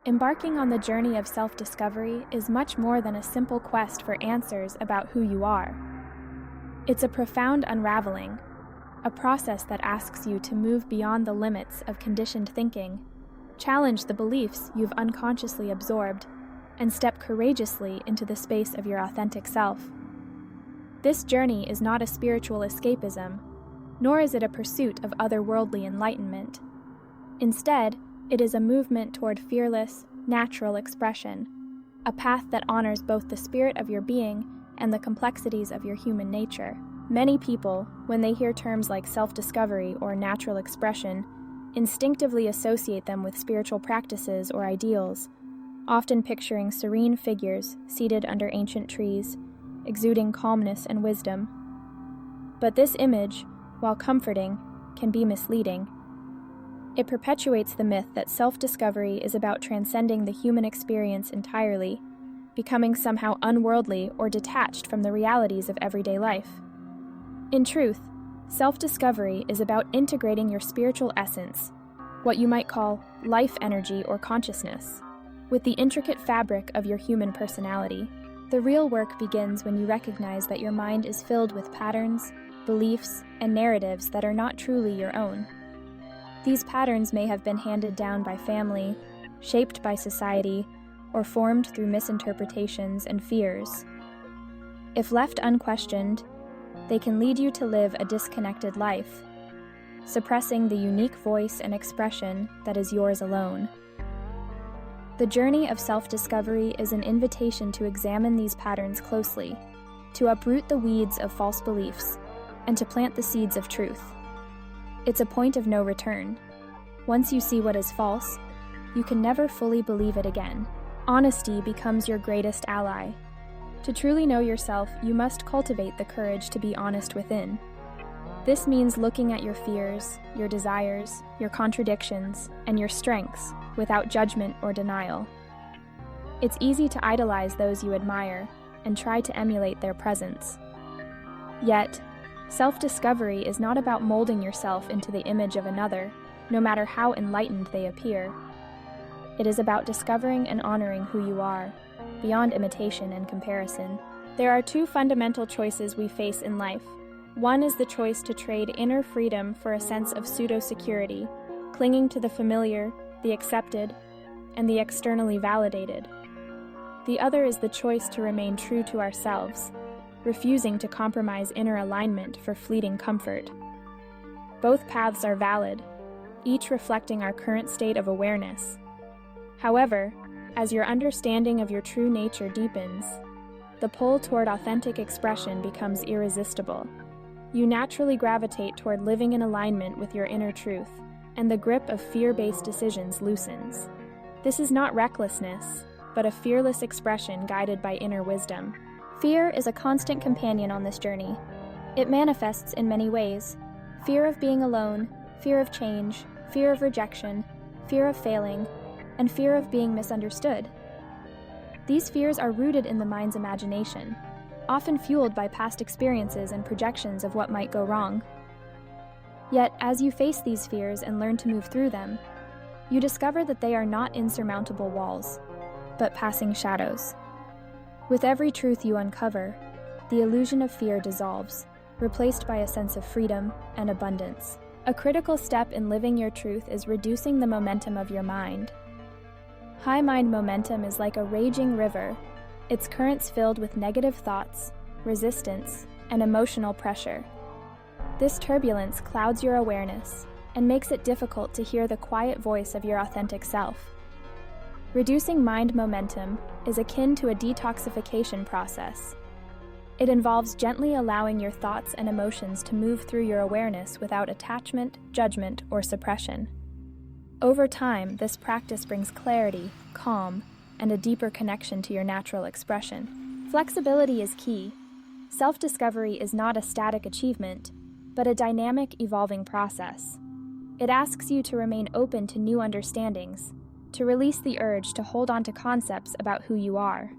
Embarking on the journey of self-discovery is much more than a simple quest for answers about who you are. It's a profound unraveling, a process that asks you to move beyond the limits of conditioned thinking, challenge the beliefs you've unconsciously absorbed, and step courageously into the space of your authentic self. This journey is not a spiritual escapism, nor is it a pursuit of otherworldly enlightenment. Instead, it is a movement toward fearless, natural expression, a path that honors both the spirit of your being and the complexities of your human nature. Many people, when they hear terms like self-discovery or natural expression, instinctively associate them with spiritual practices or ideals, often picturing serene figures seated under ancient trees, exuding calmness and wisdom. But this image, while comforting, can be misleading. It perpetuates the myth that self-discovery is about transcending the human experience entirely, becoming somehow unworldly or detached from the realities of everyday life. In truth, self-discovery is about integrating your spiritual essence, what you might call life energy or consciousness, with the intricate fabric of your human personality. The real work begins when you recognize that your mind is filled with patterns, beliefs, and narratives that are not truly your own. These patterns may have been handed down by family, shaped by society, or formed through misinterpretations and fears. If left unquestioned, they can lead you to live a disconnected life, suppressing the unique voice and expression that is yours alone. The journey of self-discovery is an invitation to examine these patterns closely, to uproot the weeds of false beliefs, and to plant the seeds of truth. It's a point of no return. Once you see what is false, you can never fully believe it again. Honesty becomes your greatest ally. To truly know yourself, you must cultivate the courage to be honest within. This means looking at your fears, your desires, your contradictions, and your strengths without judgment or denial. It's easy to idolize those you admire and try to emulate their presence. Yet, self-discovery is not about molding yourself into the image of another, no matter how enlightened they appear. It is about discovering and honoring who you are, beyond imitation and comparison. There are two fundamental choices we face in life. One is the choice to trade inner freedom for a sense of pseudo-security, clinging to the familiar, the accepted, and the externally validated. The other is the choice to remain true to ourselves, refusing to compromise inner alignment for fleeting comfort. Both paths are valid, each reflecting our current state of awareness. However, as your understanding of your true nature deepens, the pull toward authentic expression becomes irresistible. You naturally gravitate toward living in alignment with your inner truth, and the grip of fear-based decisions loosens. This is not recklessness, but a fearless expression guided by inner wisdom. Fear is a constant companion on this journey. It manifests in many ways: fear of being alone, fear of change, fear of rejection, fear of failing, and fear of being misunderstood. These fears are rooted in the mind's imagination, often fueled by past experiences and projections of what might go wrong. Yet, as you face these fears and learn to move through them, you discover that they are not insurmountable walls, but passing shadows. With every truth you uncover, the illusion of fear dissolves, replaced by a sense of freedom and abundance. A critical step in living your truth is reducing the momentum of your mind. High mind momentum is like a raging river, its currents filled with negative thoughts, resistance, and emotional pressure. This turbulence clouds your awareness and makes it difficult to hear the quiet voice of your authentic self. Reducing mind momentum is akin to a detoxification process. It involves gently allowing your thoughts and emotions to move through your awareness without attachment, judgment, or suppression. Over time, this practice brings clarity, calm, and a deeper connection to your natural expression. Flexibility is key. Self-discovery is not a static achievement, but a dynamic, evolving process. It asks you to remain open to new understandings, to release the urge to hold on to concepts about who you are.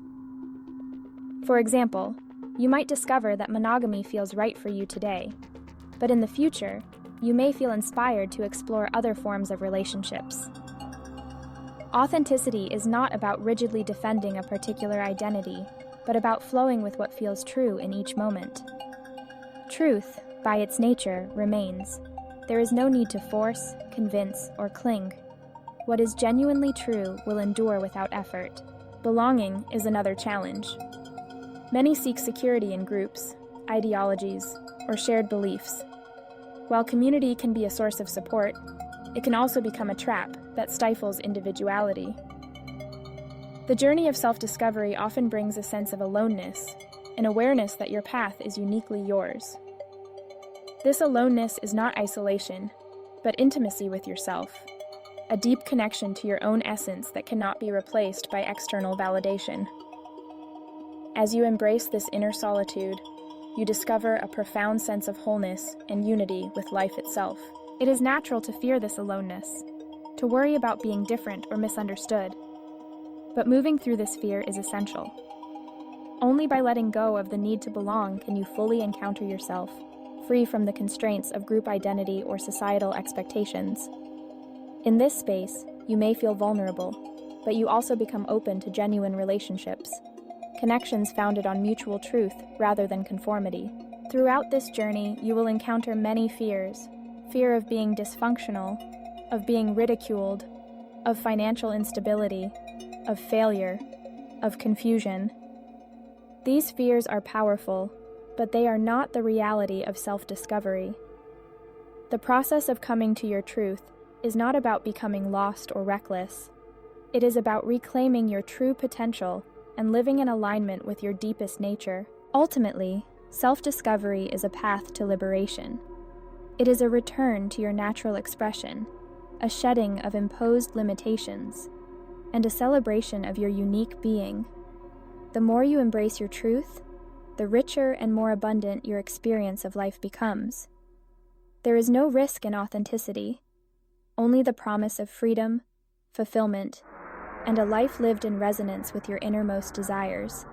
For example, you might discover that monogamy feels right for you today, but in the future, you may feel inspired to explore other forms of relationships. Authenticity is not about rigidly defending a particular identity, but about flowing with what feels true in each moment. Truth, by its nature, remains. There is no need to force, convince, or cling. What is genuinely true will endure without effort. Belonging is another challenge. Many seek security in groups, ideologies, or shared beliefs. While community can be a source of support, it can also become a trap that stifles individuality. The journey of self-discovery often brings a sense of aloneness, an awareness that your path is uniquely yours. This aloneness is not isolation, but intimacy with yourself, a deep connection to your own essence that cannot be replaced by external validation. As you embrace this inner solitude, you discover a profound sense of wholeness and unity with life itself. It is natural to fear this aloneness, to worry about being different or misunderstood. But moving through this fear is essential. Only by letting go of the need to belong can you fully encounter yourself, free from the constraints of group identity or societal expectations. In this space, you may feel vulnerable, but you also become open to genuine relationships, connections founded on mutual truth rather than conformity. Throughout this journey, you will encounter many fears: fear of being dysfunctional, of being ridiculed, of financial instability, of failure, of confusion. These fears are powerful, but they are not the reality of self-discovery. The process of coming to your truth is not about becoming lost or reckless. It is about reclaiming your true potential and living in alignment with your deepest nature. Ultimately, self-discovery is a path to liberation. It is a return to your natural expression, a shedding of imposed limitations, and a celebration of your unique being. The more you embrace your truth, the richer and more abundant your experience of life becomes. There is no risk in authenticity, only the promise of freedom, fulfillment, and a life lived in resonance with your innermost desires.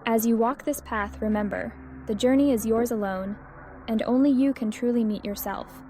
As you walk this path, remember, the journey is yours alone, and only you can truly meet yourself.